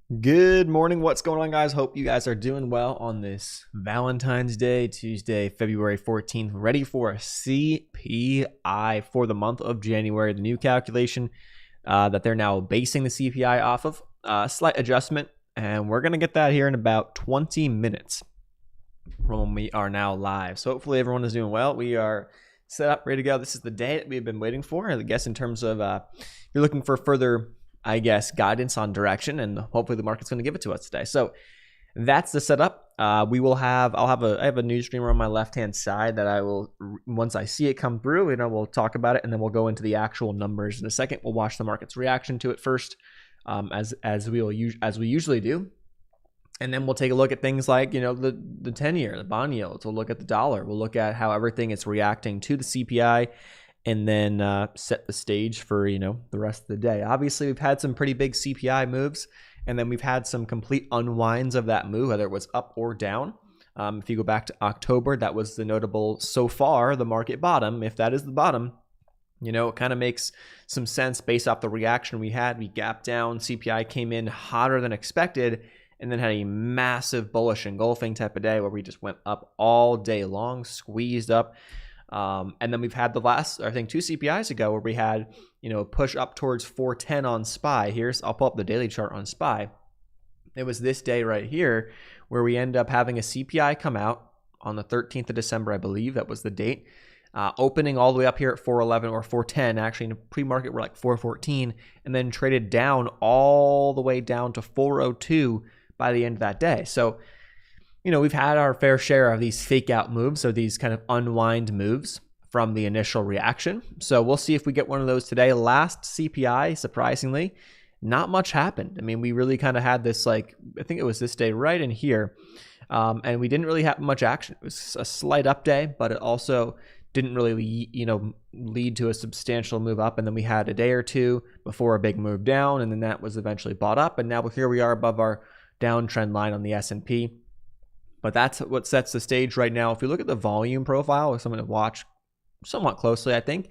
Good morning. What's going on, guys? Hope you guys are doing well on this Valentine's Day, Tuesday, February 14th. Ready for a CPI for the month of January, the new calculation that they're now basing the CPI off of. Slight adjustment, and we're going to get that here in about 20 minutes from when we are now live. So hopefully everyone is doing well. We are set up, ready to go. This is the day that we've been waiting for, I guess, in terms of you're looking for further guidance on direction, and hopefully the market's going to give it to us today. So that's the setup. I have a news streamer on my left-hand side that I will, once I see it come through, we'll talk about it, and then we'll go into the actual numbers in a second. We'll watch the market's reaction to it first, as we usually do. And then we'll take a look at things like, the 10-year, the bond yields. We'll look at the dollar. We'll look at how everything is reacting to the CPI, and then set the stage for, the rest of the day. Obviously, we've had some pretty big CPI moves, and then we've had some complete unwinds of that move, whether it was up or down. If you go back to October, that was the notable, so far, the market bottom. If that is the bottom, it kind of makes some sense based off the reaction we had. We gapped down, CPI came in hotter than expected, and then had a massive bullish engulfing type of day where we just went up all day long, squeezed up. And then we've had the last, I think, 2 CPIs ago where we had, a push up towards 410 on SPY. I'll pull up the daily chart on SPY. It was this day right here where we end up having a CPI come out on the 13th of December, I believe that was the date, opening all the way up here at 411 or 410. Actually, in the pre-market, we're like 414, and then traded down all the way down to 402 by the end of that day. So, we've had our fair share of these fake out moves, or these kind of unwind moves from the initial reaction. So we'll see if we get one of those today. Last CPI, surprisingly, not much happened. I mean, we really kind of had this, I think it was this day right in here, and we didn't really have much action. It was a slight up day, but it also didn't really, lead to a substantial move up. And then we had a day or two before a big move down, and then that was eventually bought up. And now here we are above our downtrend line on the S&P. But that's what sets the stage right now. If you look at the volume profile, or something to watch somewhat closely, I think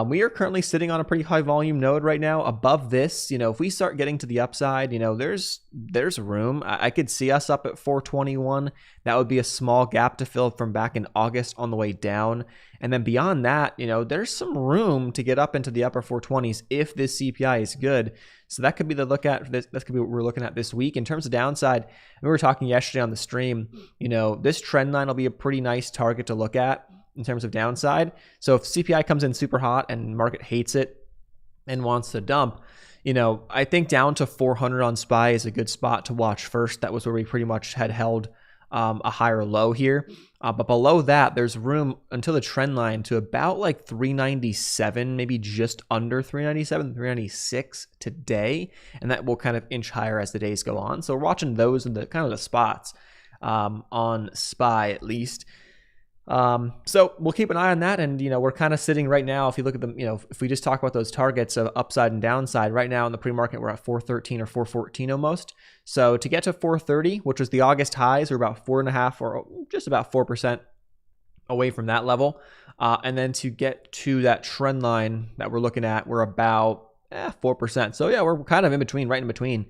we are currently sitting on a pretty high volume node right now. Above this, if we start getting to the upside, there's room. I could see us up at 421. That would be a small gap to fill from back in August on the way down. And then beyond that, there's some room to get up into the upper 420s if this CPI is good. So that could be the look at this. That could be what we're looking at this week. In terms of downside, we were talking yesterday on the stream, this trend line will be a pretty nice target to look at in terms of downside. So if CPI comes in super hot and market hates it and wants to dump, I think down to 400 on SPY is a good spot to watch first. That was where we pretty much had held a higher low here. But below that, there's room until the trend line to about 397, maybe just under 397, 396 today. And that will kind of inch higher as the days go on. So we're watching those in the kind of the spots on SPY at least. So we'll keep an eye on that. And, we're kind of sitting right now, if you look at them, if we just talk about those targets of upside and downside, right now in the pre-market, we're at 413 or 414 almost. So to get to 430, which was the August highs, we're about 4.5 or just about 4% away from that level. And then to get to that trend line that we're looking at, we're about 4%. So yeah, we're kind of in between, right in between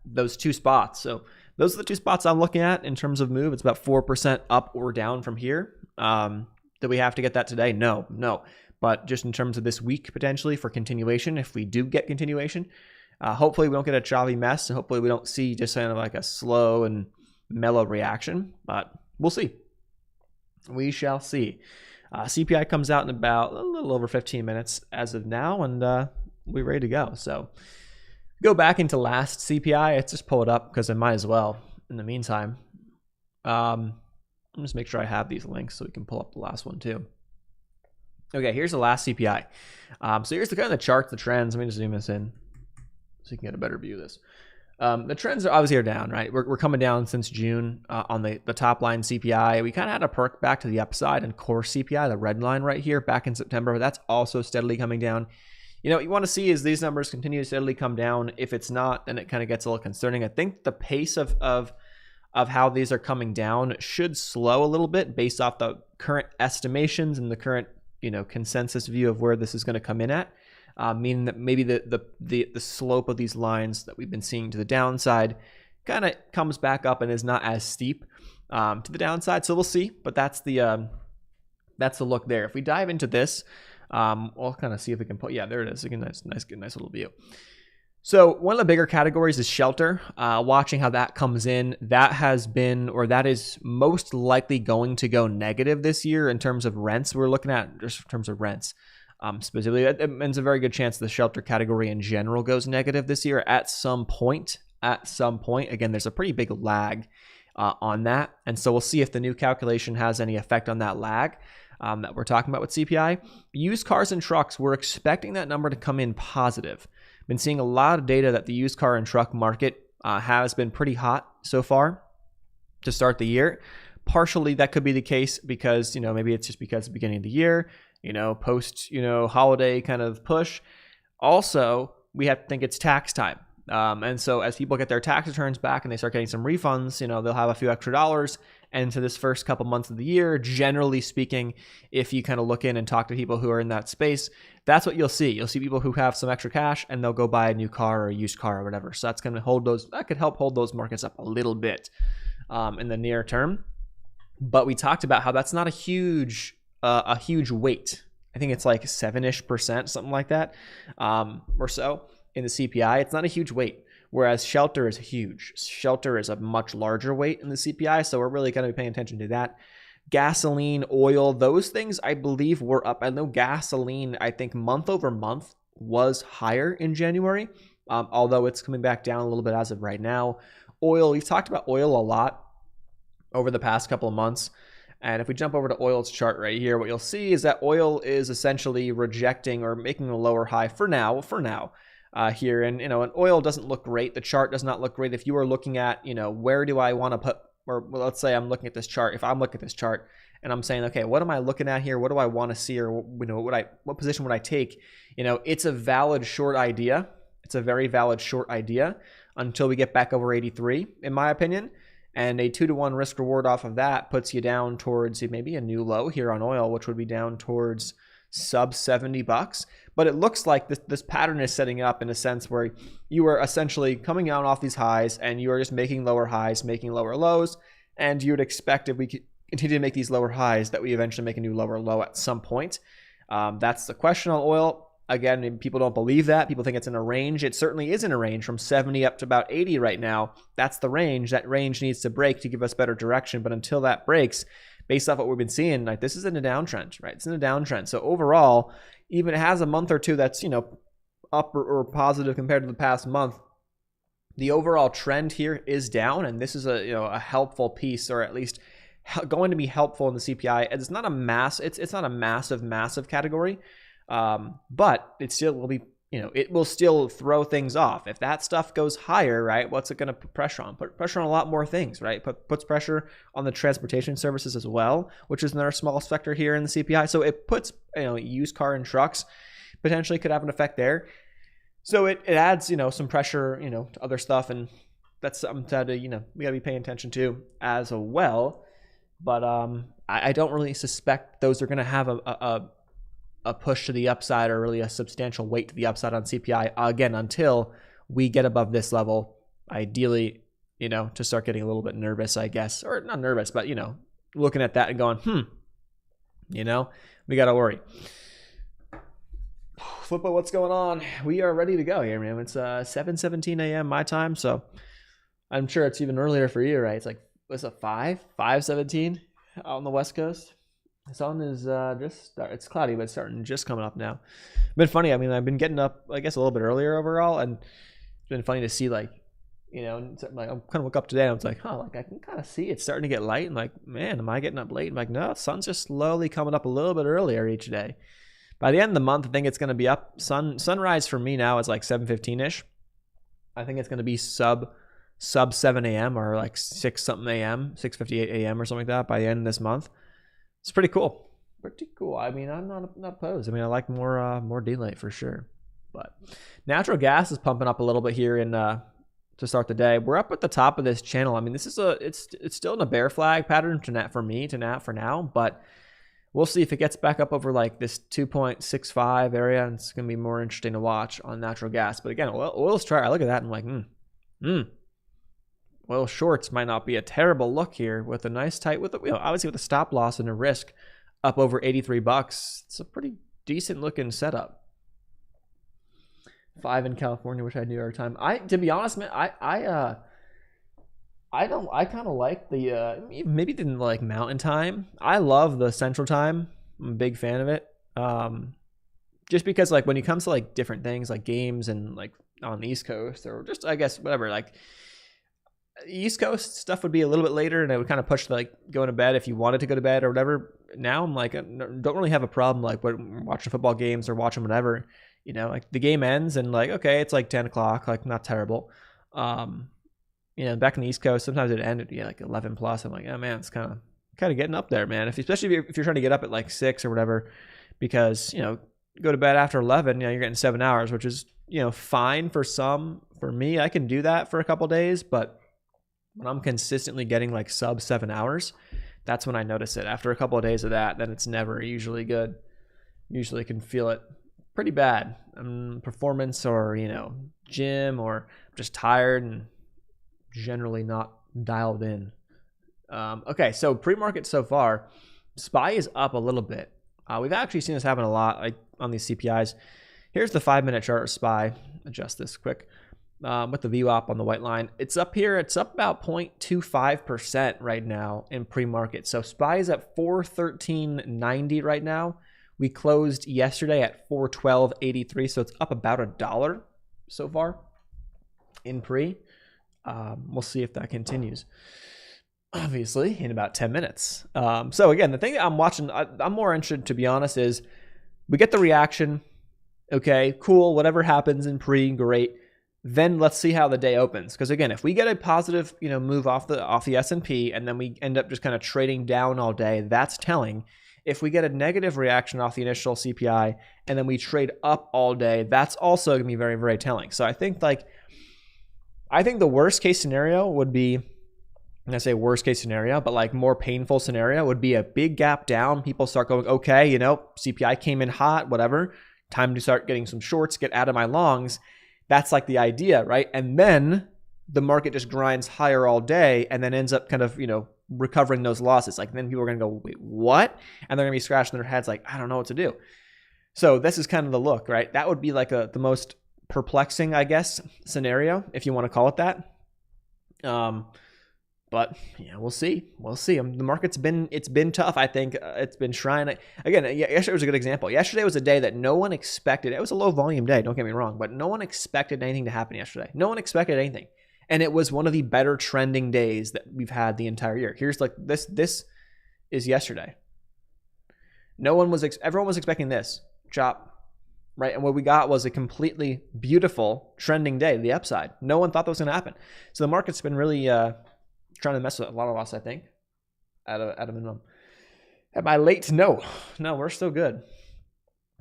those 2 spots. So those are the 2 spots I'm looking at in terms of move. It's about 4% up or down from here. Do we have to get that today? No. But just in terms of this week, potentially for continuation, if we do get continuation, hopefully we don't get a choppy mess, and hopefully we don't see just kind of like a slow and mellow reaction. But we'll see. We shall see. CPI comes out in about a little over 15 minutes as of now, and we're ready to go. So go back into last CPI. Let's just pull it up because I might as well in the meantime. Just make sure I have these links so we can pull up the last one too. Okay, here's the last CPI. So here's the kind of the charts, the trends. Let me just zoom this in so you can get a better view of this. The trends are obviously down, right? We're coming down since June on the top line CPI. We kind of had a perk back to the upside and core CPI, the red line right here back in September. But that's also steadily coming down. What you want to see is these numbers continue to steadily come down. If it's not, then it kind of gets a little concerning. I think the pace of how these are coming down should slow a little bit based off the current estimations and the current consensus view of where this is going to come in at. meaning that maybe the slope of these lines that we've been seeing to the downside kind of comes back up and is not as steep to the downside. So we'll see, but that's the look there. If we dive into this, we'll kind of see if we can put, yeah, there it is. Again, nice little view. So one of the bigger categories is shelter. Watching how that comes in, that has been, or that is most likely going to go negative this year in terms of rents. We're looking at just in terms of rents specifically. It's a very good chance the shelter category in general goes negative this year at some point. Again, there's a pretty big lag on that. And so we'll see if the new calculation has any effect on that lag that we're talking about with CPI. Used cars and trucks, we're expecting that number to come in positive. Been seeing a lot of data that the used car and truck market has been pretty hot so far to start the year. Partially that could be the case because, maybe it's just because the beginning of the year, post, holiday kind of push. Also, we have to think it's tax time. And so as people get their tax returns back and they start getting some refunds, they'll have a few extra dollars. And to this first couple months of the year, generally speaking, if you kind of look in and talk to people who are in that space, that's what you'll see. You'll see people who have some extra cash and they'll go buy a new car or a used car or whatever. So that's going to that could help hold those markets up a little bit in the near term. But we talked about how that's not a huge weight. I think it's like 7-ish%, something like that, or so in the CPI. It's not a huge weight. Whereas shelter is huge. Shelter is a much larger weight in the CPI, so we're really going to be paying attention to that. Gasoline, oil, those things I believe were up. I know gasoline, I think month over month was higher in January, although it's coming back down a little bit as of right now. Oil, we've talked about oil a lot over the past couple of months. And if we jump over to oil's chart right here, what you'll see is that oil is essentially rejecting or making a lower high for now. Here, and oil doesn't look great. The chart does not look great. If you are looking at, where do I want to put, or let's say I'm looking at this chart. If I'm looking at this chart and I'm saying, okay, what am I looking at here? What do I want to see, or what position would I take? It's a valid short idea. It's a very valid short idea until we get back over 83, in my opinion. And a 2-to-1 risk reward off of that puts you down towards maybe a new low here on oil, which would be down towards sub $70. But it looks like this pattern is setting up in a sense where you are essentially coming out off these highs and you are just making lower highs, making lower lows. And you would expect if we continue to make these lower highs that we eventually make a new lower low at some point. That's the question on oil. Again, people don't believe that. People think it's in a range. It certainly is in a range from 70 up to about 80 right now. That's the range. That range needs to break to give us better direction. But until that breaks, based off what we've been seeing, like this is in a downtrend, right? It's in a downtrend. So overall, even it has a month or two that's, up or positive compared to the past month, the overall trend here is down. And this is a helpful piece, or at least going to be helpful in the CPI. It's not a it's not a massive category, but it still will be, it will still throw things off. If that stuff goes higher, right, what's it going to put pressure on? Put pressure on a lot more things, right? Puts pressure on the transportation services as well, which is another small sector here in the CPI. So it puts, used car and trucks potentially could have an effect there. So it adds, some pressure, to other stuff. And that's something that, we got to be paying attention to as well. But I don't really suspect those are going to have a push to the upside or really a substantial weight to the upside on CPI, again, until we get above this level, ideally, to start getting a little bit nervous, I guess, or not nervous, but, looking at that and going, we got to worry. Flippo, what's going on? We are ready to go here, man. It's 7:17 a.m. my time, so I'm sure it's even earlier for you, right? It's like, what's it, 5:17 out on the West Coast? The sun is it's cloudy, but it's starting just coming up now. It's been funny. I mean, I've been getting up, I guess, a little bit earlier overall, and it's been funny to see, like, I kind of woke up today and I was like, I can kind of see it's starting to get light. And like, man, am I getting up late? I'm like, no, sun's just slowly coming up a little bit earlier each day. By the end of the month, I think it's going to be up. Sunrise for me now is like 7:15-ish. I think it's going to be sub 7 a.m. or like 6-something a.m., 6:58 a.m. or something like that by the end of this month. It's pretty cool. I mean, I'm not opposed. I mean, I like more daylight for sure. But natural gas is pumping up a little bit here to start the day. We're up at the top of this channel. I mean, this is it's still in a bear flag pattern for me for now, but we'll see if it gets back up over like this 2.65 area. And it's going to be more interesting to watch on natural gas. But again, oil's try. I look at that and I'm like, oil shorts might not be a terrible look here with a nice tight, with obviously with a stop loss and a risk up over 83 bucks. It's a pretty decent looking setup. 5 in California, which I do every time. To be honest, man, I kind of like the maybe didn't like Mountain Time. I love the Central Time. I'm a big fan of it. Just because like when it comes to like different things like games and like on the East Coast or just I guess whatever, like East Coast stuff would be a little bit later and it would kind of push like going to bed if you wanted to go to bed or whatever. Now I'm like, I don't really have a problem like watching football games or watching whatever, like the game ends and like, okay, it's like 10 o'clock, like not terrible. Back in the East Coast, sometimes it ended like 11 plus. I'm like, oh man, it's kind of getting up there, man. Especially if you're trying to get up at like 6 or whatever, because go to bed after 11, you're getting 7 hours, which is fine for some. For me, I can do that for a couple days, but when I'm consistently getting like sub 7 hours, that's when I notice it. After a couple of days of that, then it's never usually good. Usually can feel it pretty bad. Performance or gym or just tired and generally not dialed in. Okay, so pre-market so far, SPY is up a little bit. We've actually seen this happen a lot like on these CPIs. Here's the 5-minute chart of SPY. Adjust this quick. With the VWAP on the white line, it's up here. It's up about 0.25% right now in pre-market. So SPY is at 413.90 right now. We closed yesterday at 412.83, so it's up about $1 so far in pre. We'll see if that continues, obviously, in about 10 minutes. So again, the thing that I'm watching, I'm more interested, to be honest, is we get the reaction. Okay, cool. Whatever happens in pre, great. Then let's see how the day opens. Because again, if we get a positive, move off the S&P and then we end up just kind of trading down all day, that's telling. If we get a negative reaction off the initial CPI and then we trade up all day, that's also going to be very, very telling. So I think the worst case scenario would be, and I say worst case scenario, but like more painful scenario would be a big gap down. People start going, okay, CPI came in hot, whatever. Time to start getting some shorts, get out of my longs. That's like the idea, right? And then the market just grinds higher all day and then ends up kind of, recovering those losses. Like then people are going to go, wait, what? And they're going to be scratching their heads like, I don't know what to do. So this is kind of the look, right? That would be like the most perplexing, I guess, scenario, if you want to call it that. But yeah, we'll see. The market's been tough. I think it's been trying. Again, yesterday was a good example. Yesterday was a day that no one expected. It was a low volume day. Don't get me wrong, but no one expected anything to happen yesterday. No one expected anything, and it was one of the better trending days that we've had the entire year. Here's like this. This is yesterday. Everyone was expecting this chop, right? And what we got was a completely beautiful trending day. The upside. No one thought that was going to happen. So the market's been really. Trying to mess with a lot of us, I think, at a minimum. Am I late? No, we're still good.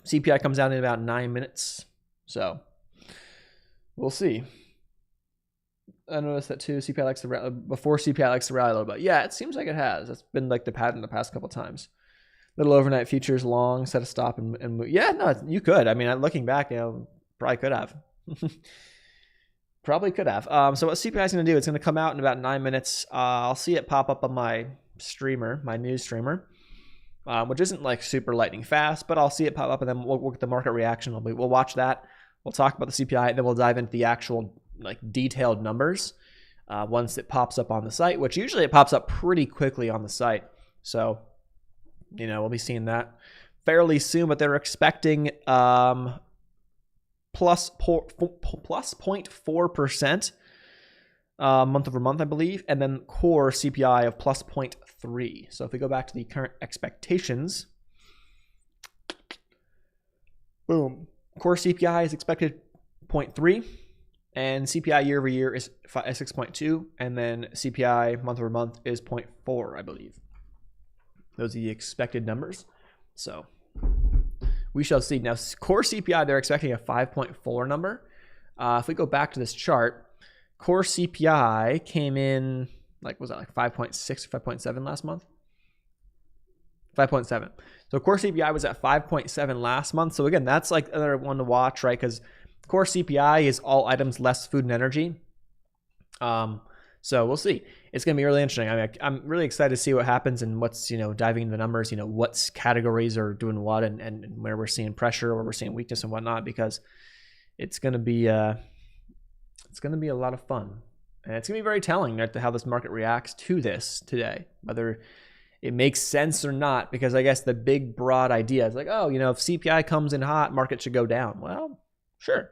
CPI comes out in about 9 minutes, so we'll see. I noticed that too. CPI likes to rally before CPI likes to rally a little bit. Yeah, it seems like it has. That's been like the pattern the past couple of times. Little overnight futures, long, set a stop and move. Yeah, no, you could. I mean, looking back, probably could have. Probably could have. So what CPI is going to do, it's going to come out in about 9 minutes. I'll see it pop up on my streamer, my news streamer, which isn't like super lightning fast, but I'll see it pop up and then we'll get the market reaction. We'll watch that. We'll talk about the CPI and then we'll dive into the actual like detailed numbers once it pops up on the site, which usually it pops up pretty quickly on the site. So, we'll be seeing that fairly soon, but they're expecting plus 0.4% month over month, I believe, and then core CPI of plus 0.3. So if we go back to the current expectations, boom, core CPI is expected 0.3, and CPI year over year is 6.2, and then CPI month over month is 0.4, I believe. Those are the expected numbers. So we shall see. Now, core CPI, they're expecting a 5.4 number. If we go back to this chart, core CPI came in, like, was that like 5.6 or 5.7 last month? 5.7. So core CPI was at 5.7 last month. So again, that's like another one to watch, right? Because core CPI is all items less food and energy. So we'll see. It's going to be really interesting. I mean, I'm really excited to see what happens and what's, diving into the numbers, what categories are doing what and where we're seeing pressure, where we're seeing weakness and whatnot, because it's going to be a lot of fun. And it's going to be very telling, right, to how this market reacts to this today, whether it makes sense or not, because I guess the big broad idea is like, oh, if CPI comes in hot, market should go down. Well, sure.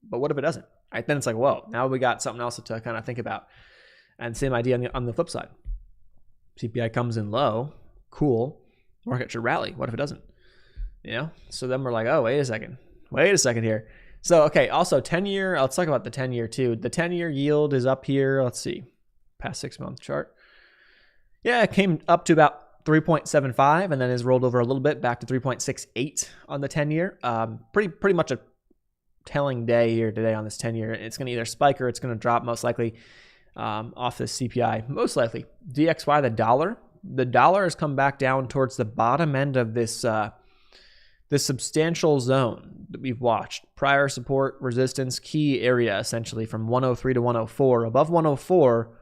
But what if it doesn't? Right, then it's like, whoa, now we got something else to kind of think about. And same idea on the flip side. CPI comes in low, cool, market should rally. What if it doesn't? So then we're like, oh, wait a second here. So, okay, also 10-year, let's talk about the 10-year too. The 10-year yield is up here. Let's see, past 6-month chart. Yeah, it came up to about 3.75 and then has rolled over a little bit back to 3.68 on the 10-year. Pretty much a telling day here today on this 10-year. It's going to either spike or it's going to drop most likely off this CPI. Most likely. DXY, the dollar has come back down towards the bottom end of this substantial zone that we've watched. Prior support, resistance, key area essentially from 103 to 104. Above 104,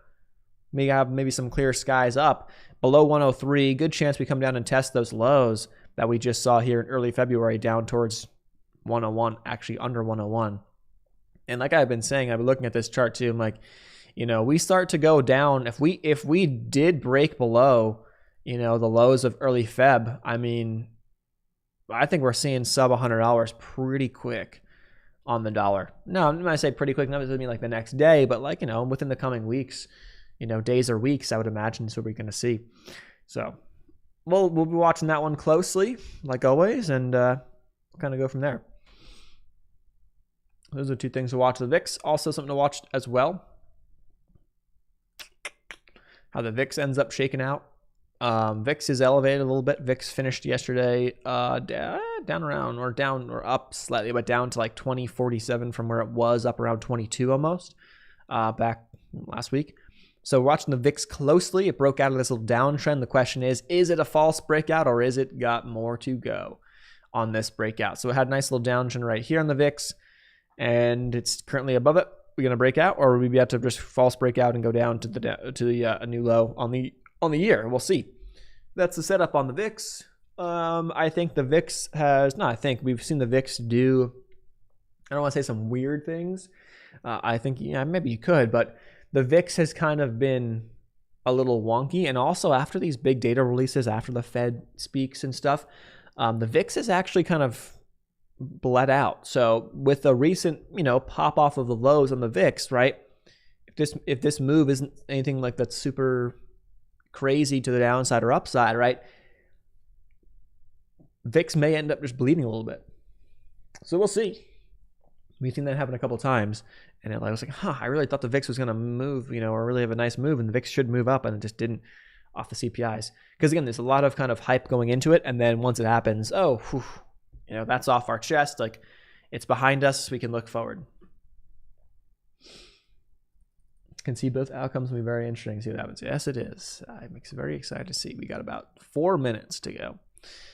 we have maybe some clear skies up. Below 103, good chance we come down and test those lows that we just saw here in early February down towards 101, actually under 101. And like I've been saying, I've been looking at this chart too. I'm like, we start to go down. If we did break below, the lows of early Feb, I mean, I think we're seeing sub $100 pretty quick on the dollar. No, when I say pretty quick, not doesn't mean like the next day, but like, within the coming weeks, days or weeks, I would imagine is what we're going to see. So we'll be watching that one closely, like always, and we'll kind of go from there. Those are two things to watch. The VIX, also something to watch as well. How the VIX ends up shaking out. VIX is elevated a little bit. VIX finished yesterday down around or up slightly, but down to like 2047 from where it was up around 22 almost back last week. So watching the VIX closely, it broke out of this little downtrend. The question is it a false breakout or is it got more to go on this breakout? So it had a nice little downtrend right here on the VIX, and it's currently above it. We're going to break out, or we have to just false break out and go down to the new low on the year. We'll see. That's the setup on the VIX. I think the VIX we've seen the VIX do, I don't want to say some weird things. I think, maybe you could, but the VIX has kind of been a little wonky. And also after these big data releases, after the Fed speaks and stuff, the VIX is actually kind of bled out. So with the recent, pop off of the lows on the VIX, right? If this move isn't anything like that's super crazy to the downside or upside, right? VIX may end up just bleeding a little bit. So we'll see. We've seen that happen a couple of times, and I was like, I really thought the VIX was going to move, or really have a nice move, and the VIX should move up, and it just didn't off the CPIs. Because again, there's a lot of kind of hype going into it, and then once it happens, that's off our chest. Like, it's behind us. We can look forward. Can see both outcomes will be very interesting. See what happens. Yes, it is. I'm very excited to see. We got about 4 minutes to go.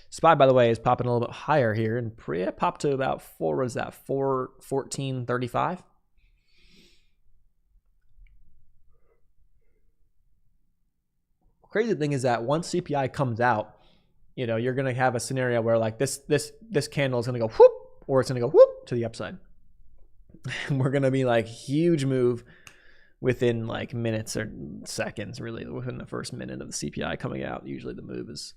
SPY, by the way, is popping a little bit higher here, and popped to about 414.35. Crazy thing is that once CPI comes out, you're going to have a scenario where like this candle is going to go whoop, or it's going to go whoop to the upside. We're going to be like huge move within like minutes or seconds, really, within the first minute of the CPI coming out. Usually the move is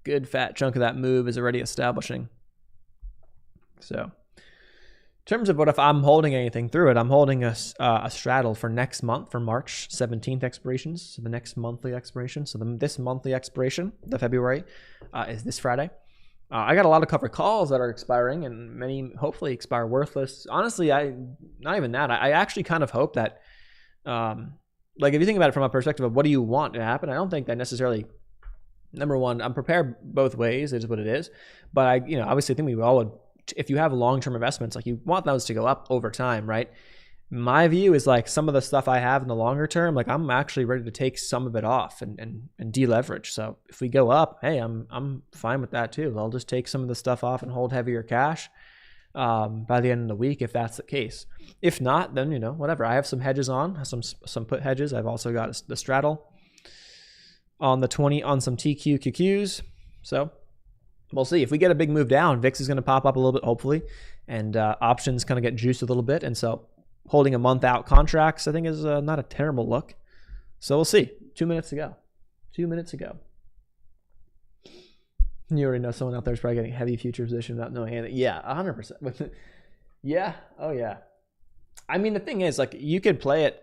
good fat chunk of that move is already establishing. So in terms of what if I'm holding anything through it, I'm holding a straddle for next month, for March 17th expirations, so the next monthly expiration. So this monthly expiration, the February, is this Friday. I got a lot of covered calls that are expiring, and many hopefully expire worthless. Honestly, not even that. I actually kind of hope that, like if you think about it from a perspective of what do you want to happen, I don't think that necessarily. Number one, I'm prepared both ways. It is what it is. But I obviously think we all would, if you have long-term investments, like you want those to go up over time, right? My view is like some of the stuff I have in the longer term, like I'm actually ready to take some of it off and deleverage. So if we go up, hey, I'm fine with that too. I'll just take some of the stuff off and hold heavier cash by the end of the week if that's the case. If not, then whatever. I have some hedges on, some put hedges. I've also got the straddle on the 20 on some TQQQs. So we'll see. If we get a big move down, VIX is going to pop up a little bit, hopefully, and options kind of get juiced a little bit. And so holding a month out contracts, I think, is not a terrible look. So we'll see. 2 minutes to go. 2 minutes to go. You already know someone out there is probably getting heavy future position without knowing anything. Yeah, 100%. Yeah. Oh, yeah. I mean, the thing is, like, you could play it.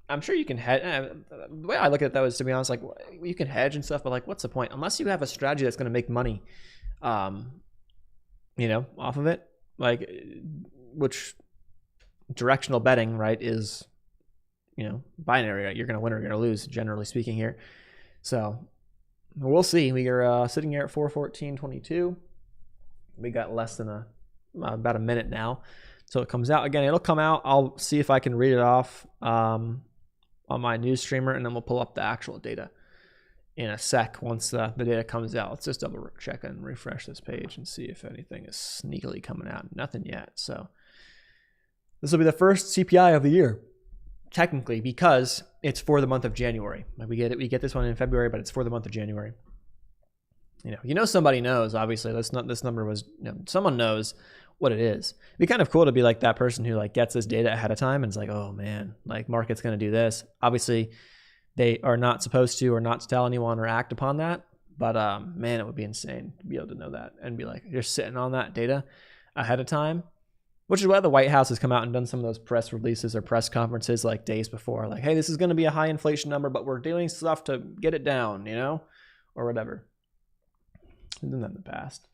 I'm sure you can hedge. The way I look at it, though, is, to be honest, like, you can hedge and stuff, but, like, what's the point? Unless you have a strategy that's going to make money, off of it. Like, which directional betting, right, is, binary. You're going to win or you're going to lose, generally speaking here. So we'll see. We are sitting here at 4:14:22. We got less than about a minute now. So it comes out. Again, it'll come out. I'll see if I can read it off on my news streamer, and then we'll pull up the actual data in a sec once the data comes out. Let's just double check and refresh this page and see if anything is sneakily coming out. Nothing yet. So this will be the first CPI of the year, technically, because it's for the month of January. Like we get this one in February, but it's for the month of January. Somebody knows. Obviously, this number was. Someone knows what it is. It'd be kind of cool to be like that person who like gets this data ahead of time and is like, oh man, like market's going to do this. Obviously, they are not supposed to or not to tell anyone or act upon that. But man, it would be insane to be able to know that and be like, you're sitting on that data ahead of time. Which is why the White House has come out and done some of those press releases or press conferences like days before. Like, hey, this is going to be a high inflation number, but we're doing stuff to get it down, or whatever. I've done that in the past.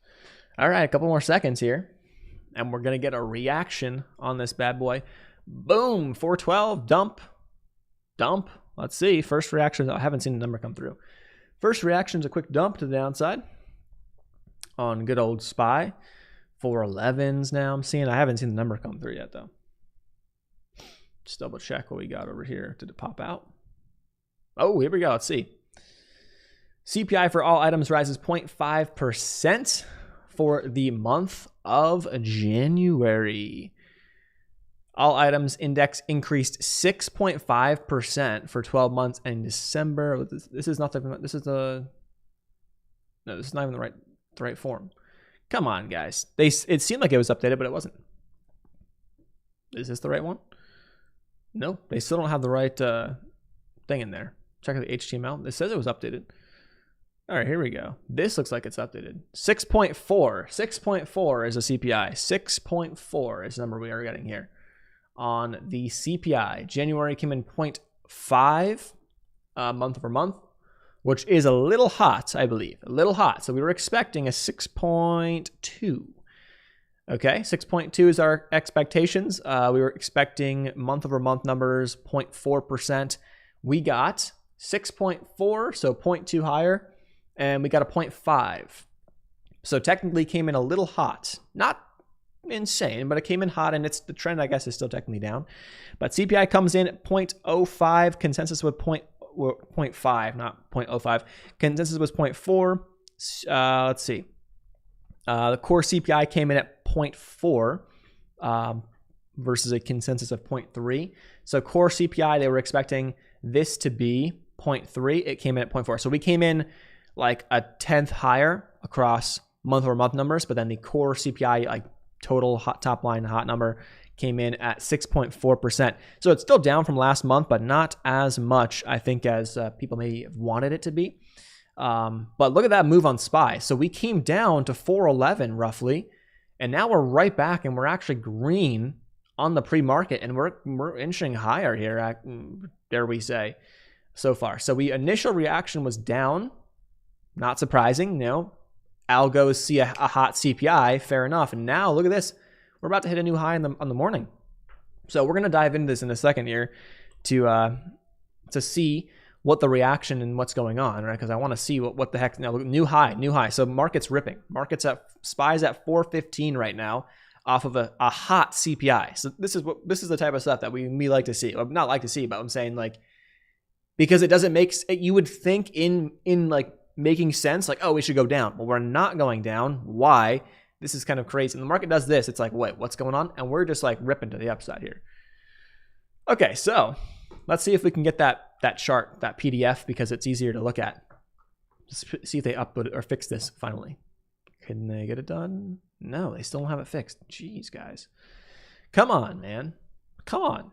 All right, a couple more seconds here. And we're going to get a reaction on this bad boy. Boom, 412, dump. Let's see. First reaction. I haven't seen the number come through. First reaction is a quick dump to the downside on good old SPY. 411s now I'm seeing. I haven't seen the number come through yet, though. Just double check what we got over here. Did it pop out? Oh, here we go. Let's see. CPI for all items rises 0.5% for the month of January. All items index increased 6.5% for 12 months in December. This is not the. This is the. No, this is not even the right form. Come on, guys. It seemed like it was updated, but it wasn't. Is this the right one? No, they still don't have the right thing in there. Check out the HTML. It says it was updated. All right, here we go. This looks like it's updated. 6.4. 6.4 is a CPI. 6.4 is the number we are getting here on the CPI. January came in 0.5 month over month, which is a little hot, I believe. A little hot. So we were expecting a 6.2. Okay, 6.2 is our expectations. We were expecting month over month numbers, 0.4%. We got 6.4, so 0.2 higher. And we got a 0.5. So technically came in a little hot. Not insane, but it came in hot, and the trend, I guess, is still technically down. But CPI comes in at 0.05. Consensus was 0.5, not 0.05. Consensus was 0.4. Let's see. The core CPI came in at 0.4 versus a consensus of 0.3. So core CPI, they were expecting this to be 0.3. It came in at 0.4. So we came in like a tenth higher across month over month numbers, but then the core CPI, like total hot top line hot number, came in at 6.4%. So it's still down from last month, but not as much, I think, as people maybe have wanted it to be. But look at that move on SPY. So we came down to 411 roughly, and now we're right back, and we're actually green on the pre-market, and we're inching higher here, dare we say, so far. So initial reaction was down. Not surprising, algos see a hot CPI, fair enough. And now look at this. We're about to hit a new high on the morning. So we're going to dive into this in a second here to see what the reaction and what's going on, right? Because I want to see what the heck. Now, new high. So market's ripping. SPY's at 415 right now. off of a hot CPI. So this is the type of stuff that we like to see. Well, not like to see, but I'm saying like, because it doesn't make, you would think in like making sense, like, oh, we should go down. Well, we're not going down. Why? This is kind of crazy. And the market does this. It's like, wait, what's going on? And we're just like ripping to the upside here. Okay, so let's see if we can get that chart, that PDF, because it's easier to look at. Just see if they upload it or fix this finally. Can they get it done? No, they still don't have it fixed. Jeez, guys. Come on, man. Come on.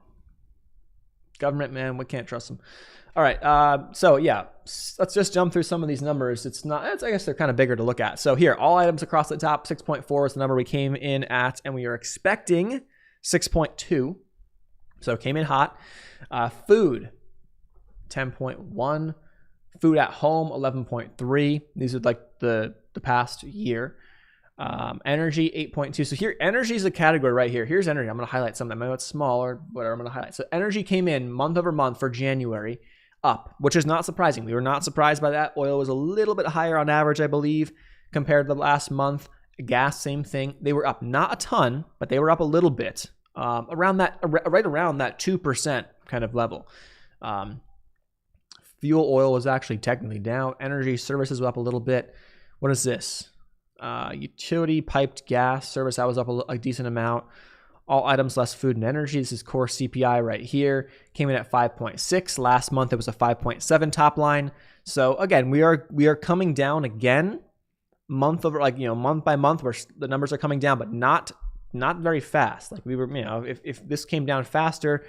Government, man, we can't trust them. All right, so yeah, let's just jump through some of these numbers. I guess they're kind of bigger to look at. So here, all items across the top, 6.4 is the number we came in at, and we are expecting 6.2. So came in hot. Food, 10.1. Food at home, 11.3. These are like the past year. Energy, 8.2. So here, energy is a category right here. Here's energy. I'm going to highlight something. I know it's smaller, whatever I'm going to highlight. So energy came in month over month for January up, which is not surprising. We were not surprised by that. Oil was a little bit higher on average, I believe, compared to the last month. Gas, same thing. They were up not a ton, but they were up a little bit. Right around that 2% kind of level. Fuel oil was actually technically down. Energy services were up a little bit. What is this? Utility piped gas service, that was up a decent amount. All items less food and energy. This is core CPI right here. Came in at 5.6. Last month it was a 5.7 top line. So again, we are coming down again, month over, like, month by month, where the numbers are coming down, but not very fast. Like we were, if this came down faster,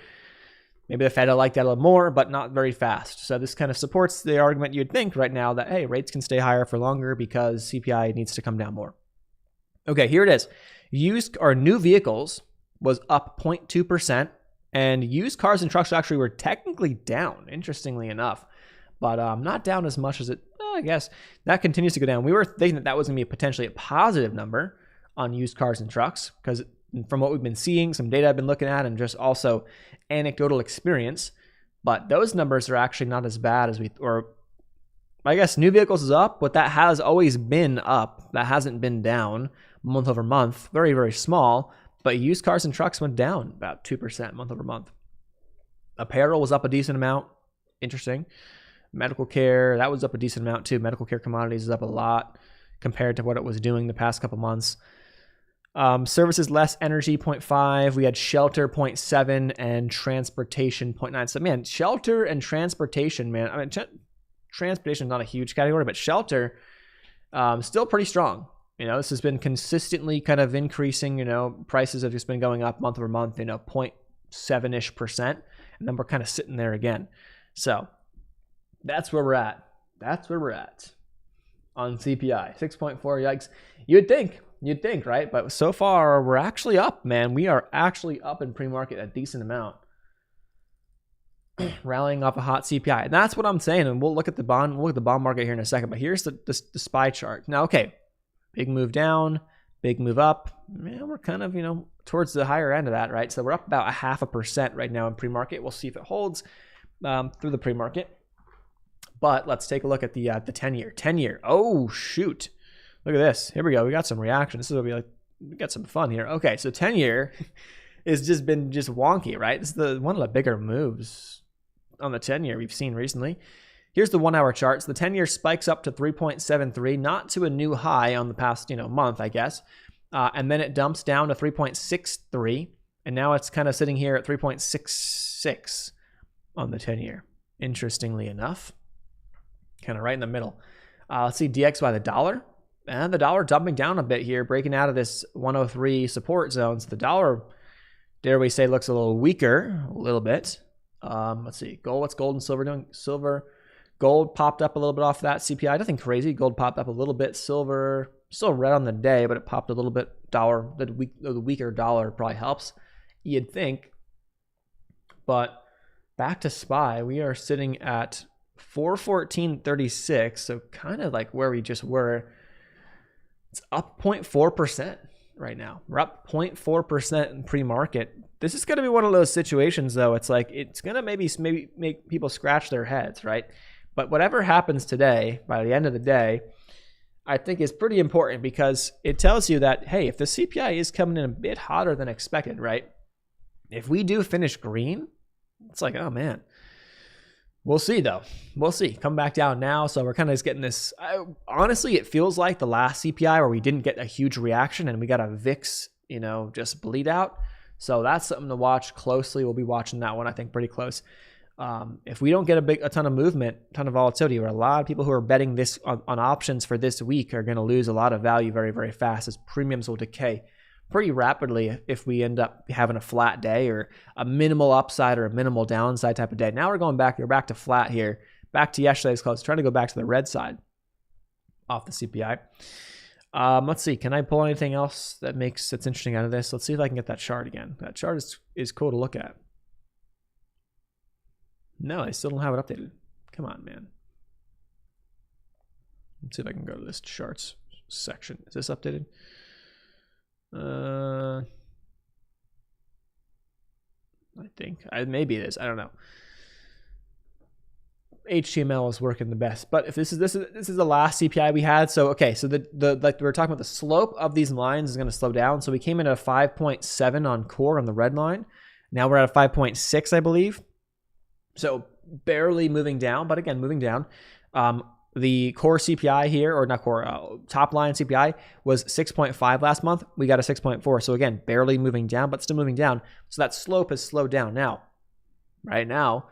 maybe the Fed will like that a little more, but not very fast. So this kind of supports the argument you'd think right now that, hey, rates can stay higher for longer because CPI needs to come down more. Okay, here it is. Used or new vehicles was up 0.2%, and used cars and trucks actually were technically down, interestingly enough, but not down as much as it, I guess. That continues to go down. We were thinking that was going to be potentially a positive number on used cars and trucks, because from what we've been seeing, some data I've been looking at, and just also anecdotal experience, but those numbers are actually not as bad as I guess new vehicles is up, but that has always been up. That hasn't been down month over month, very, very small, but used cars and trucks went down about 2% month over month. Apparel was up a decent amount. Interesting. Medical care, that was up a decent amount too. Medical care commodities is up a lot compared to what it was doing the past couple months. Services less energy, 0.5. We had shelter, 0.7, and transportation, 0.9. So man, shelter and transportation, man. I mean, transportation is not a huge category, but shelter, still pretty strong. This has been consistently kind of increasing. Prices have just been going up month over month, 0.7-ish%. And then we're kind of sitting there again. So that's where we're at. That's where we're at on CPI. 6.4, yikes. You'd think, right? But so far, we're actually up, man. We are actually up in pre-market a decent amount. Rallying off a hot CPI. And that's what I'm saying. And we'll look at the bond market here in a second. But here's the SPY chart. Now, okay, big move down, big move up. Man, we're kind of, towards the higher end of that, right? So we're up about 0.5% right now in pre-market. We'll see if it holds through the pre-market. But let's take a look at the 10-year. 10-year. Oh, shoot. Look at this. Here we go. We got some reaction. This is what we got some fun here. Okay, so 10-year has just been wonky, right? This is one of the bigger moves on the 10-year we've seen recently. Here's the 1-hour chart. So the 10-year spikes up to 3.73, not to a new high on the past, month, I guess. And then it dumps down to 3.63, and now it's kind of sitting here at 3.66 on the 10-year. Interestingly enough, kind of right in the middle. Let's see DXY, the dollar. And the dollar dumping down a bit here, breaking out of this 103 support zone. So the dollar, dare we say, looks a little weaker, a little bit. Let's see. Gold, what's gold and silver doing? Gold popped up a little bit off that CPI. Nothing crazy. Gold popped up a little bit. Silver, still red on the day, but it popped a little bit. Dollar, the weaker dollar probably helps, you'd think. But back to SPY, we are sitting at 414.36, so kind of like where we just were. It's up 0.4% right now. We're up 0.4% in pre-market. This is going to be one of those situations, though. It's like it's going to maybe make people scratch their heads, right? But whatever happens today, by the end of the day, I think is pretty important because it tells you that, hey, if the CPI is coming in a bit hotter than expected, right? If we do finish green, it's like, oh man, we'll see though. We'll see. Come back down now. So we're kind of just getting this. Honestly, it feels like the last CPI where we didn't get a huge reaction and we got a VIX, just bleed out. So that's something to watch closely. We'll be watching that one, I think, pretty close. If we don't get a ton of movement, ton of volatility, or a lot of people who are betting this on options for this week are going to lose a lot of value very, very fast, as premiums will decay pretty rapidly if we end up having a flat day or a minimal upside or a minimal downside type of day. Now we're back to flat here, back to yesterday's close, trying to go back to the red side off the CPI. Let's see, can I pull anything else that's interesting out of this? Let's see if I can get that chart again. That chart is cool to look at. No, I still don't have it updated. Come on, man. Let's see if I can go to this charts section. Is this updated? I think maybe it is. I don't know. HTML is working the best, but if this is the last CPI we had. So okay, so the like we were talking about, the slope of these lines is going to slow down. So we came in at a 5.7 on core on the red line. Now we're at a 5.6, I believe. So barely moving down, but again, moving down. The core CPI here, or not core, top line CPI was 6.5 last month. We got a 6.4. So again, barely moving down, but still moving down. So that slope has slowed down. Now, right now,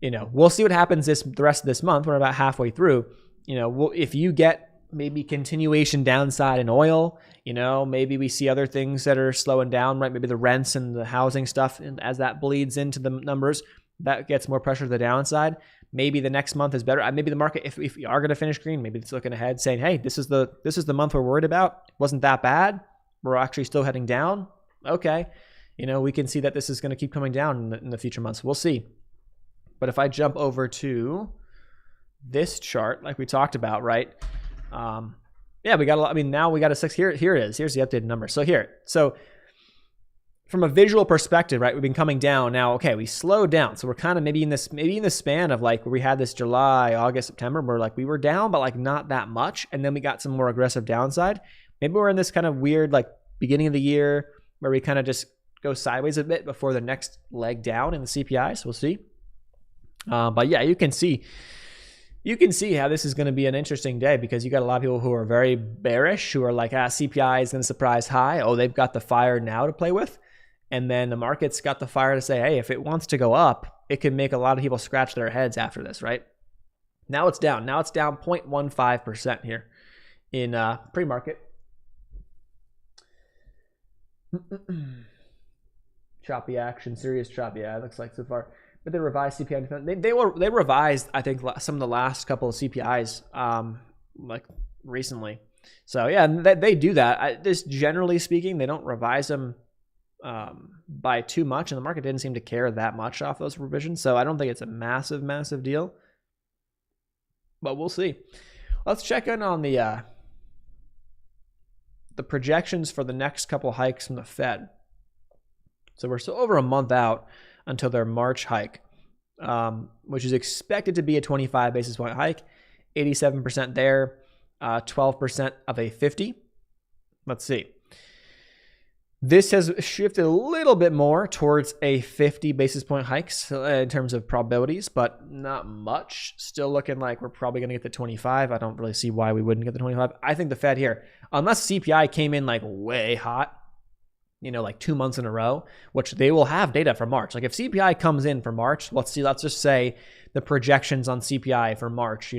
we'll see what happens the rest of this month. We're about halfway through. If you get maybe continuation downside in oil, maybe we see other things that are slowing down, right? Maybe the rents and the housing stuff, and as that bleeds into the numbers, that gets more pressure to the downside. Maybe the next month is better. Maybe the market, if we are going to finish green, maybe it's looking ahead saying, hey, this is the month we're worried about. It wasn't that bad. We're actually still heading down. Okay. We can see that this is going to keep coming down in the future months. We'll see. But if I jump over to this chart, like we talked about, right? Yeah, we got a lot. Now we got a 6 here. Here it is. Here's the updated number. So from a visual perspective, right, we've been coming down. Now, okay, we slowed down. So we're kind of maybe in the span of like where we had this July, August, September, where like we were down, but like not that much. And then we got some more aggressive downside. Maybe we're in this kind of weird, like beginning of the year where we kind of just go sideways a bit before the next leg down in the CPI. So we'll see. But yeah, you can see how this is going to be an interesting day, because you got a lot of people who are very bearish, who are like, CPI is going to surprise high. Oh, they've got the fire now to play with. And then the market's got the fire to say, hey, if it wants to go up, it can make a lot of people scratch their heads after this, right? Now it's down. Now it's down 0.15% here in pre-market. Choppy action, serious choppy. Yeah, it looks like so far. But they revised CPI. They revised, I think, some of the last couple of CPIs like recently. So yeah, they do that. Just generally speaking, they don't revise them by too much, and the market didn't seem to care that much off those revisions. So I don't think it's a massive deal. But we'll see. Let's check in on the projections for the next couple hikes from the Fed. So we're still over a month out until their March hike, which is expected to be a 25 basis point hike, 87% there, 12% of a 50. Let's see. This has shifted a little bit more towards a 50 basis point hikes in terms of probabilities, but not much. Still looking like we're probably going to get the 25. I don't really see why we wouldn't get the 25. I think the Fed here, unless CPI came in like way hot, like 2 months in a row, which they will have data for March. Like if CPI comes in for March, let's just say the projections on CPI for March,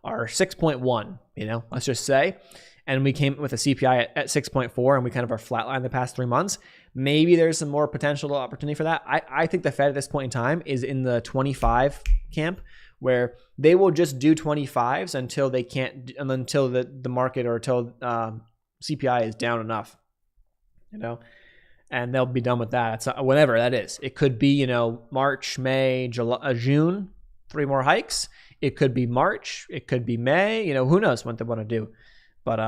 are 6.1, let's just say, and we came with a CPI at 6.4 and we kind of are flatlined the past 3 months, maybe there's some more potential opportunity for that. I think the Fed at this point in time is in the 25 camp, where they will just do 25s until they can't, until the market or until CPI is down enough, and they'll be done with that. It's whenever that is. It could be, March, May, July, June, 3 more hikes. It could be March. It could be May. Who knows what they want to do. But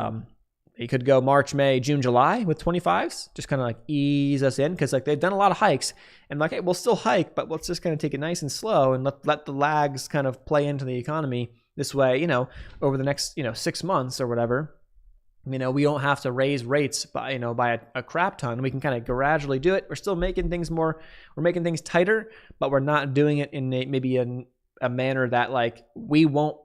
it could go March, May, June, July with 25s. Just kind of like ease us in, because like they've done a lot of hikes, and like, hey, we'll still hike, but let's just kind of take it nice and slow and let the lags kind of play into the economy This way, over the next, 6 months or whatever, we don't have to raise rates by, by a crap ton. We can kind of gradually do it. We're still making things we're making things tighter, but we're not doing it in maybe a manner that like we won't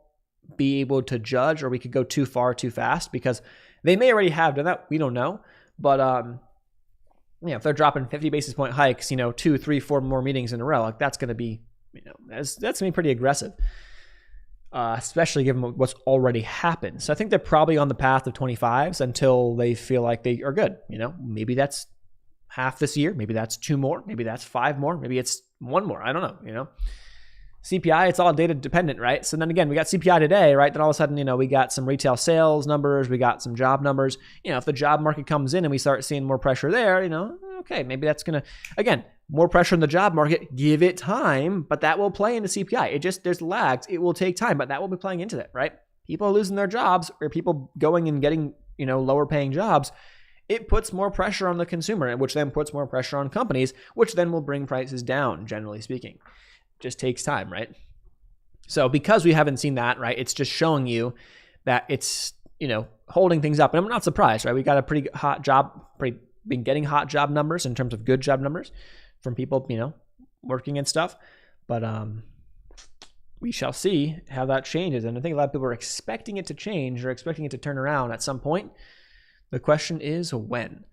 be able to judge, or we could go too far too fast, because they may already have done that. We don't know. But, if they're dropping 50 basis point hikes, 2, 3, 4 more meetings in a row, like that's going to be, that's going to be pretty aggressive, especially given what's already happened. So I think they're probably on the path of 25s until they feel like they are good. Maybe that's half this year. Maybe that's 2 more. Maybe that's 5 more. Maybe it's 1 more. I don't know, CPI, it's all data dependent, right? So then again, we got CPI today, right? Then all of a sudden, we got some retail sales numbers, we got some job numbers. If the job market comes in and we start seeing more pressure there, okay, maybe that's going to, again, more pressure in the job market, give it time, but that will play into CPI. There's lags. It will take time, but that will be playing into it, right? People losing their jobs, or people going and getting, lower paying jobs. It puts more pressure on the consumer, which then puts more pressure on companies, which then will bring prices down, generally speaking. Just takes time, right? So because we haven't seen that, right, it's just showing you that it's, holding things up. And I'm not surprised, right? We got a been getting hot job numbers in terms of good job numbers from people, working and stuff. But we shall see how that changes. And I think a lot of people are expecting it to change, or expecting it to turn around at some point. The question is when.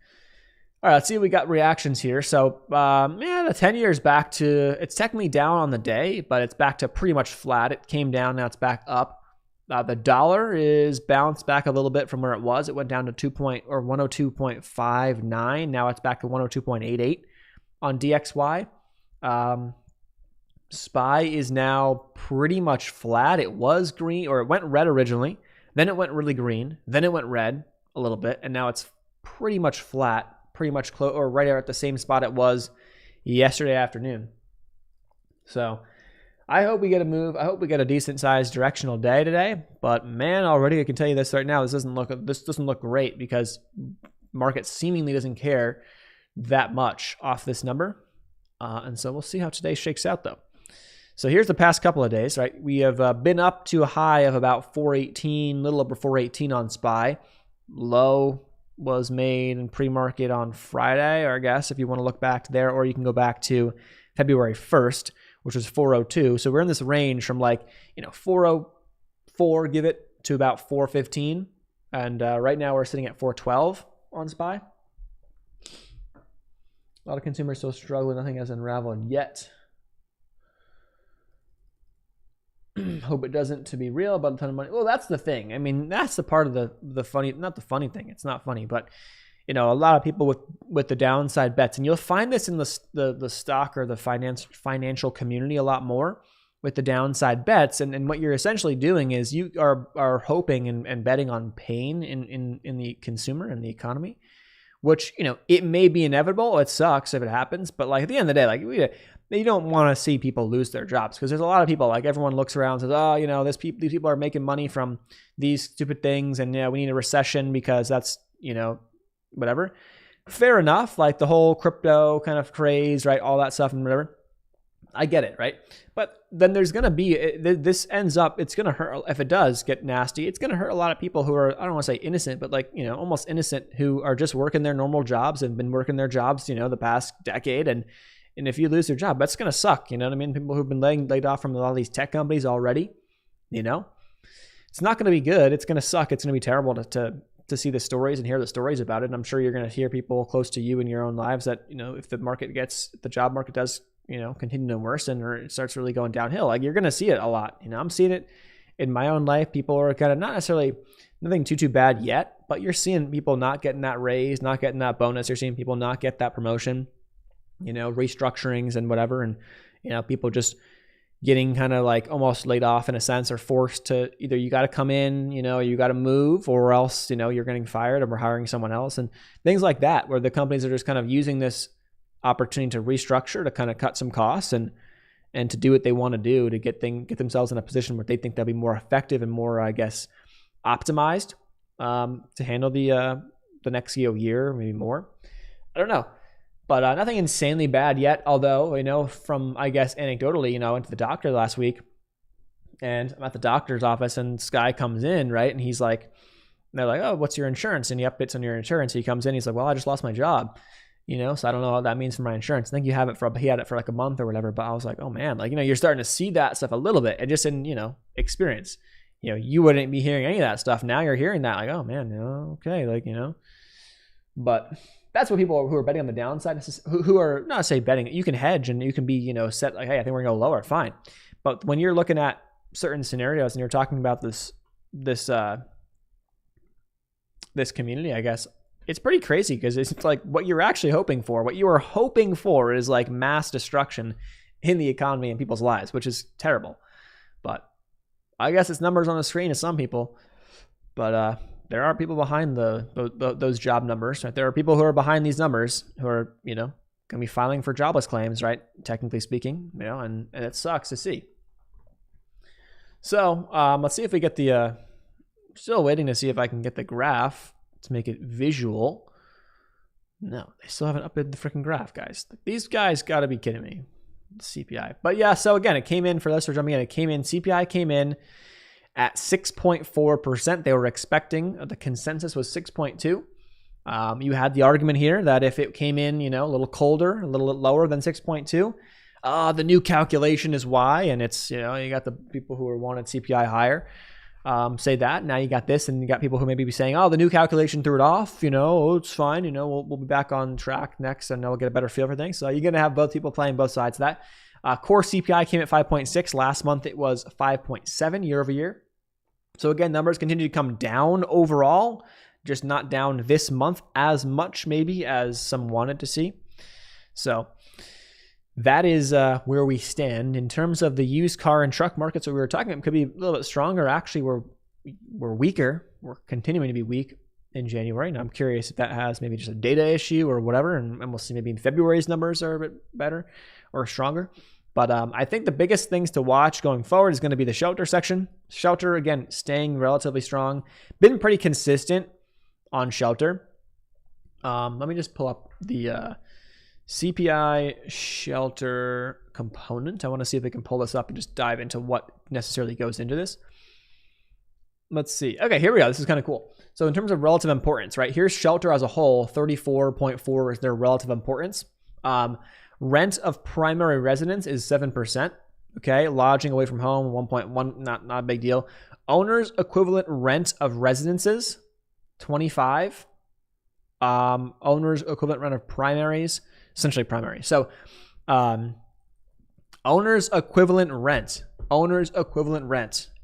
All right, let's see. We got reactions here. So, the 10-year is back to, it's technically down on the day, but it's back to pretty much flat. It came down, now it's back up. The dollar is bounced back a little bit from where it was. It went down to 102.59. Now it's back to 102.88 on DXY. SPY is now pretty much flat. It was green, or it went red originally. Then it went really green. Then it went red a little bit, and now it's pretty much flat. Pretty much close, or right there at the same spot it was yesterday afternoon. So I hope we get a move. I hope we get a decent sized directional day today. But man, already I can tell you this right now. This doesn't look great, because market seemingly doesn't care that much off this number. And so we'll see how today shakes out though. So here's the past couple of days, right? We have been up to a high of about 418, a little over 418 on SPY. Low was made in pre-market on Friday, or I guess if you want to look back to there, or you can go back to February 1st, which was 402. So we're in this range from 404, give it, to about 415. And right now we're sitting at 412 on SPY. A lot of consumers still struggling. Nothing has unraveled yet. Hope it doesn't, to be real, about a ton of money. Well, that's the thing. I mean, that's the part of the funny, not the funny thing. It's not funny, but a lot of people with the downside bets, and you'll find this in the stock or the financial community a lot more with the downside bets. And what you're essentially doing is you are hoping and betting on pain in the consumer and the economy, which, it may be inevitable. It sucks if it happens, but at the end of the day, you don't want to see people lose their jobs, because there's a lot of people, everyone looks around and says, oh, these people are making money from these stupid things, and we need a recession because that's, whatever. Fair enough. The whole crypto kind of craze, right? All that stuff and whatever. I get it, right? But then there's going to be, this ends up, it's going to hurt. If it does get nasty, it's going to hurt a lot of people who are, I don't want to say innocent, but almost innocent, who are just working their normal jobs and been working their jobs, the past decade. And if you lose your job, that's going to suck. You know what I mean? People who've been laid off from a lot of these tech companies already, it's not going to be good. It's going to suck. It's going to be terrible to see the stories and hear the stories about it. And I'm sure you're going to hear people close to you in your own lives that, if the job market does, continue to worsen, or it starts really going downhill, you're going to see it a lot. I'm seeing it in my own life. People are kind of not necessarily nothing too bad yet, but you're seeing people not getting that raise, not getting that bonus. You're seeing people not get that promotion, restructurings and whatever. And, people just getting kind of almost laid off in a sense, or forced to either you got to come in, you got to move, or else, you're getting fired and we're hiring someone else, and things like that, where the companies are just kind of using this opportunity to restructure, to kind of cut some costs and to do what they want to do to get themselves in a position where they think they'll be more effective and more, I guess, optimized to handle the next year, maybe more. I don't know. But nothing insanely bad yet, although, from, I guess, anecdotally, I went to the doctor last week, and I'm at the doctor's office, and this guy comes in, right? And he's like, they're like, oh, what's your insurance? And he updates on your insurance. He comes in, he's like, well, I just lost my job, so I don't know what that means for my insurance. I think he had it for like a month or whatever. But I was like, oh man, like, you're starting to see that stuff a little bit, and just in, experience, you wouldn't be hearing any of that stuff. Now you're hearing that, like, oh man, okay, like, but that's what people who are betting on the downside, who are not say betting, you can hedge and you can be, set like, hey, I think we're gonna go lower, fine. But when you're looking at certain scenarios and you're talking about this community, I guess it's pretty crazy, because it's like what you're actually hoping for. What you are hoping for is like mass destruction in the economy and people's lives, which is terrible. But I guess it's numbers on the screen to some people. But there are people behind those job numbers, right? There are people who are behind these numbers who are, going to be filing for jobless claims, right? Technically speaking, and it sucks to see. So let's see if we get the, still waiting to see if I can get the graph to make it visual. No, they still haven't updated the freaking graph, guys. These guys got to be kidding me. CPI. But yeah, so again, it came in, for those who are jumping in, CPI came in at 6.4%. They were expecting, the consensus was 6.2. You had the argument here that if it came in, a little colder, a little lower than 6.2, the new calculation is why. And it's, you got the people who wanted CPI higher say that. Now you got this, and you got people who maybe be saying, oh, the new calculation threw it off, it's fine, we'll be back on track next, and we'll get a better feel for things. So you're going to have both people playing both sides of that. Core CPI came at 5.6. Last month it was 5.7 year over year. So again, numbers continue to come down overall, just not down this month as much maybe as some wanted to see. So that is where we stand in terms of the used car and truck markets that we were talking about. Could be a little bit stronger. Actually, we're weaker. We're continuing to be weak in January. And I'm curious if that has maybe just a data issue or whatever. And we'll see maybe in February's numbers are a bit better or stronger. But I think the biggest things to watch going forward is going to be the shelter section. Shelter, again, staying relatively strong. Been pretty consistent on shelter. Let me just pull up the CPI shelter component. I want to see if we can pull this up and just dive into what necessarily goes into this. Let's see. Okay, here we go. This is kind of cool. So in terms of relative importance, right? Here's shelter as a whole. 34.4 is their relative importance. Rent of primary residence is 7%. Okay, lodging away from home, 1.1, not a big deal. Owner's equivalent rent of residences, 25. Owner's equivalent rent of primaries, essentially primary. So owner's equivalent rent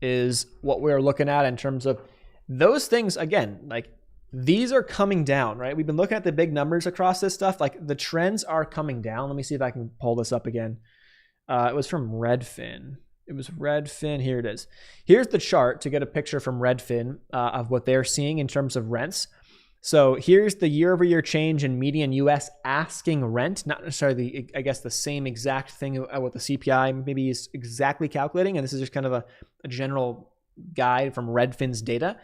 is what we're looking at in terms of those things. Again, like these are coming down, right? We've been looking at the big numbers across this stuff. Like the trends are coming down. Let me see if I can pull this up again. It was from Redfin. Here it is. Here's the chart to get a picture from Redfin of what they're seeing in terms of rents. So here's the year-over-year change in median U.S. asking rent, not necessarily, I guess, the same exact thing what the CPI maybe is exactly calculating, and this is just kind of a general guide from Redfin's data.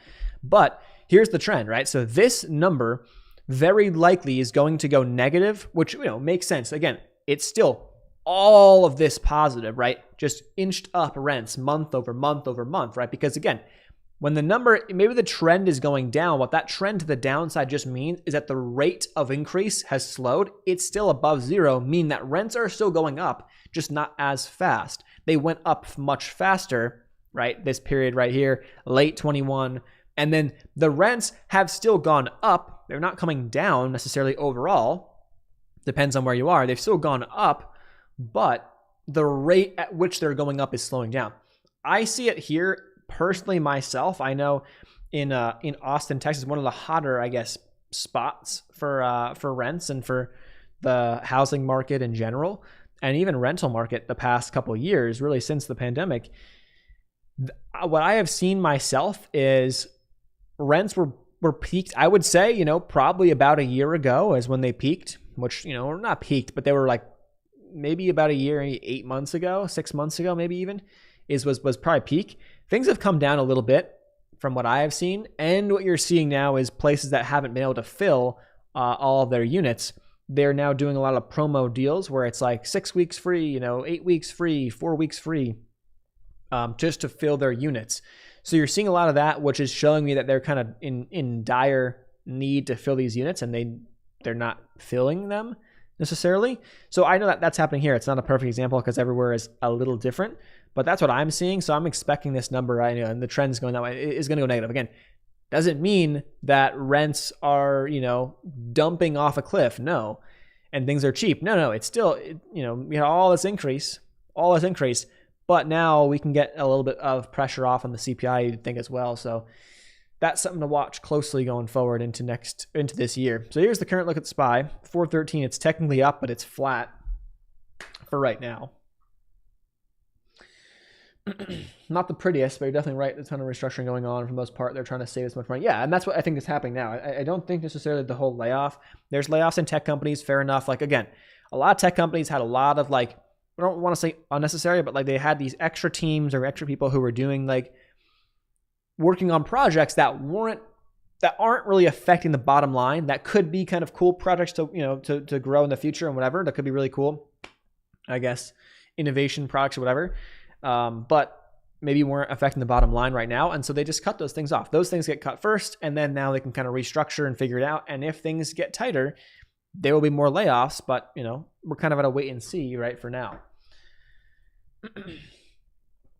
But here's the trend, right? So this number very likely is going to go negative, which makes sense. Again, it's still all of this positive, right? Just inched up rents month over month over month, right? Because again, when the number, maybe the trend is going down, what that trend to the downside just means is that the rate of increase has slowed. It's still above zero, meaning that rents are still going up, just not as fast. They went up much faster, right? This period right here, late 21. And then the rents have still gone up. They're not coming down necessarily overall. Depends on where you are. They've still gone up, but the rate at which they're going up is slowing down. I see it here personally myself. I know in Austin, Texas, one of the hotter, I guess, spots for rents and for the housing market in general, and even rental market the past couple of years, really since the pandemic. What I have seen myself is rents were peaked. I would say, probably about a year ago is when they peaked, which, not peaked, but they were like maybe about a year, 8 months ago, 6 months ago, maybe even was probably peak. Things have come down a little bit from what I have seen. And what you're seeing now is places that haven't been able to fill all of their units. They're now doing a lot of promo deals where it's like 6 weeks free, 8 weeks free, 4 weeks free. just to fill their units. So you're seeing a lot of that, which is showing me that they're kind of in dire need to fill these units, and they're not filling them necessarily. So I know that that's happening here. It's not a perfect example because everywhere is a little different, but that's what I'm seeing. So I'm expecting this number, and the trend's going that way, is going to go negative. Again, doesn't mean that rents are, dumping off a cliff. No. And things are cheap. No. It's still, we had all this increase, but now we can get a little bit of pressure off on the CPI, you'd think, as well. So that's something to watch closely going forward into this year. So here's the current look at the SPY. 413, it's technically up, but it's flat for right now. Not the prettiest, but you're definitely right. There's a ton of restructuring going on. For the most part, they're trying to save as much money. Yeah, and that's what I think is happening now. I don't think necessarily the whole layoff. There's layoffs in tech companies, fair enough. Like, again, a lot of tech companies had a lot of, I don't want to say unnecessary, but they had these extra teams or extra people who were doing working on projects that aren't really affecting the bottom line. That could be kind of cool projects to grow in the future and whatever. That could be really cool, I guess, innovation products or whatever. But maybe weren't affecting the bottom line right now. And so they just cut those things off. Those things get cut first, and then now they can kind of restructure and figure it out. And if things get tighter, there will be more layoffs, but we're kind of at a wait and see right for now.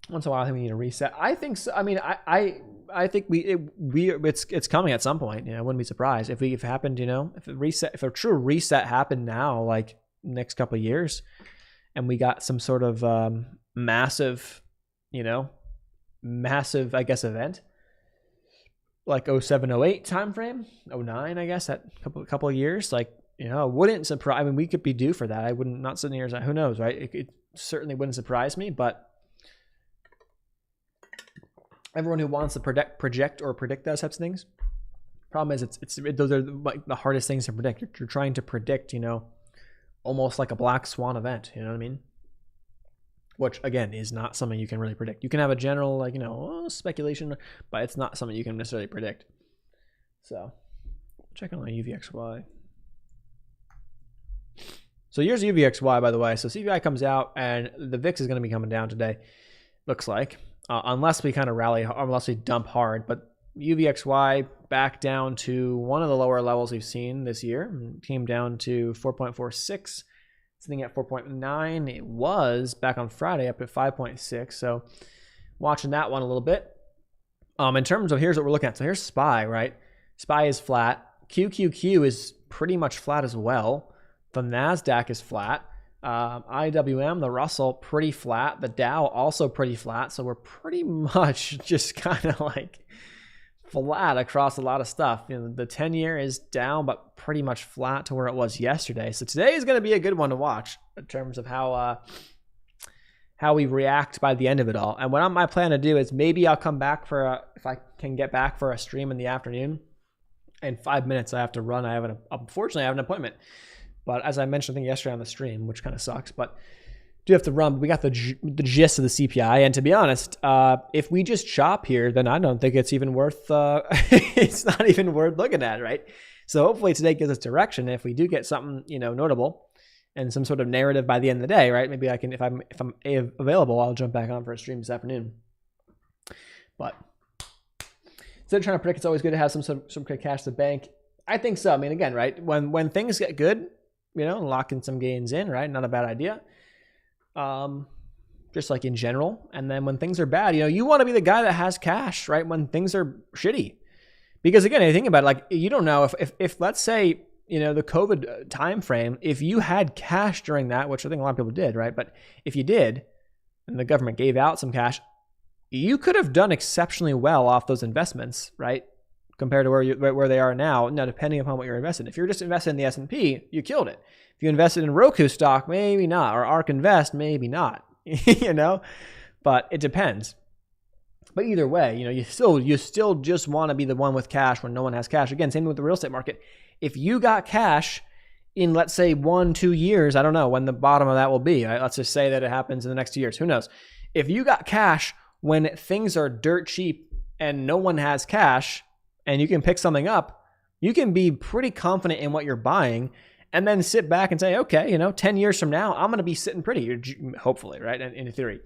Once in a while, I think we need a reset. I think so. I mean, I think it's coming at some point. I wouldn't be surprised if it happened. If a true reset happened now, like next couple of years, and we got some sort of massive, I guess, event like 07, 08 timeframe, 09, I guess, that couple of years, wouldn't surprise. I mean, we could be due for that. I wouldn't, not sitting here, who knows, right? It certainly wouldn't surprise me, but everyone who wants to project those types of things, problem is those are like the hardest things to predict. You're trying to predict, almost like a black swan event. You know what I mean? Which again is not something you can really predict. You can have a general speculation, but it's not something you can necessarily predict. So check on UVXY. So here's UVXY, by the way. So CPI comes out, and the VIX is going to be coming down today. Looks like, unless we kind of rally, unless we dump hard. But UVXY back down to one of the lower levels we've seen this year. Came down to 4.46. Sitting at 4.9. It was back on Friday up at 5.6. So watching that one a little bit. In terms of, here's what we're looking at. So here's SPY, right? SPY is flat. QQQ is pretty much flat as well. The NASDAQ is flat. IWM, the Russell, pretty flat. The Dow also pretty flat. So we're pretty much just kind of flat across a lot of stuff. The 10-year is down, but pretty much flat to where it was yesterday. So today is going to be a good one to watch in terms of how we react by the end of it all. And what my plan to do is maybe I'll come back if I can get back for a stream in the afternoon. In 5 minutes, I have to run. Unfortunately, I have an appointment. But as I mentioned, I think yesterday on the stream, which kind of sucks, but do have to run. But we got the gist of the CPI, and to be honest, if we just chop here, then I don't think it's even worth. It's not even worth looking at, right? So hopefully today gives us direction. If we do get something, notable and some sort of narrative by the end of the day, right? Maybe I can, if I'm available, I'll jump back on for a stream this afternoon. But instead of trying to predict, it's always good to have some cash to bank. I think so. I mean, again, right? When things get good, locking some gains in, right? Not a bad idea. Just like in general. And then when things are bad, you want to be the guy that has cash, right? When things are shitty. Because again, I think about it, you don't know if let's say, the COVID time frame, if you had cash during that, which I think a lot of people did, right? But if you did, and the government gave out some cash, you could have done exceptionally well off those investments, right? Compared to where they are now. Now, depending upon what you're invested in. If you're just invested in the S&P, you killed it. If you invested in Roku stock, maybe not. Or ARK Invest, maybe not. But it depends. But either way, you still just want to be the one with cash when no one has cash. Again, same with the real estate market. If you got cash in, let's say, 1-2 years, I don't know when the bottom of that will be. Right? Let's just say that it happens in the next 2 years. Who knows? If you got cash when things are dirt cheap and no one has cash, and you can pick something up, you can be pretty confident in what you're buying and then sit back and say, okay, 10 years from now, I'm going to be sitting pretty, hopefully, right? In theory.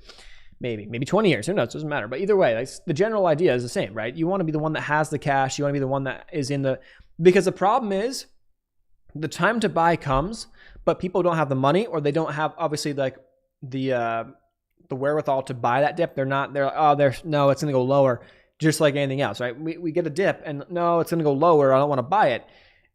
maybe 20 years. Who knows? Doesn't matter. But either way, like, the general idea is the same, right? You want to be the one that has the cash. You want to be the one that is in the, because the problem is the time to buy comes, but people don't have the money, or they don't have obviously like the wherewithal to buy that dip. They're like, oh, no, it's going to go lower, just like anything else, right? We get a dip and no, it's going to go lower. I don't want to buy it.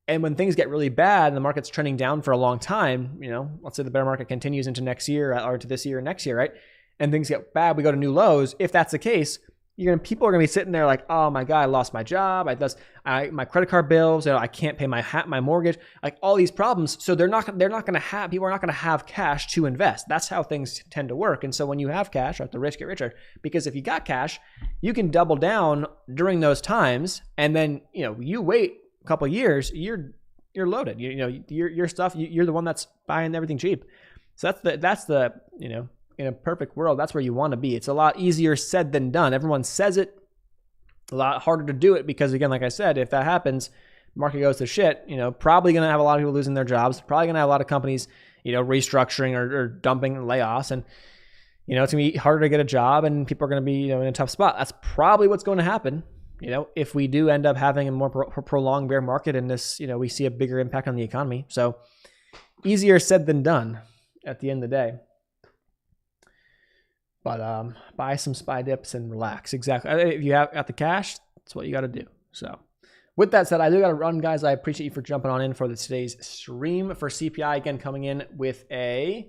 And when things get really bad and the market's trending down for a long time, let's say the bear market continues into next year or to this year or next year, right? And things get bad, we go to new lows. If that's the case, people are gonna be sitting there like, oh my God, I lost my job. My credit card bills. I can't pay my mortgage. Like all these problems. So people are not gonna have cash to invest. That's how things tend to work. And so when you have cash, the rich get richer, because if you got cash, you can double down during those times, and then you wait a couple of years, you're loaded. Your stuff. You're the one that's buying everything cheap. So that's the in a perfect world, that's where you want to be. It's a lot easier said than done. Everyone says it, a lot harder to do it, because again, like I said, if that happens, market goes to shit, probably going to have a lot of people losing their jobs, probably going to have a lot of companies, restructuring or dumping layoffs. And, it's going to be harder to get a job, and people are going to be, in a tough spot. That's probably what's going to happen. If we do end up having a more prolonged bear market, and this, we see a bigger impact on the economy. So easier said than done at the end of the day. But buy some SPY dips and relax. Exactly. If you have got the cash, that's what you got to do. So with that said, I do got to run, guys. I appreciate you for jumping on in for today's stream. For CPI, again, coming in with a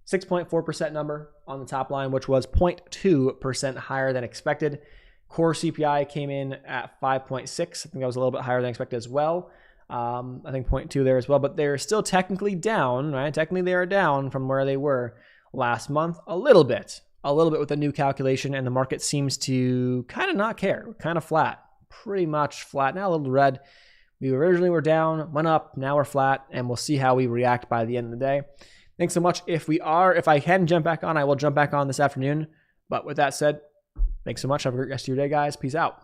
6.4% number on the top line, which was 0.2% higher than expected. Core CPI came in at 5.6. I think that was a little bit higher than expected as well. I think 0.2 there as well, but they're still technically down, right? Technically, they are down from where they were last month a little bit with the new calculation, and the market seems to kind of not care. We're kind of flat, pretty much flat. Now a little red. We originally were down, went up, now we're flat, and we'll see how we react by the end of the day. Thanks so much. If I can jump back on, I will jump back on this afternoon. But with that said, thanks so much. Have a great rest of your day, guys. Peace out.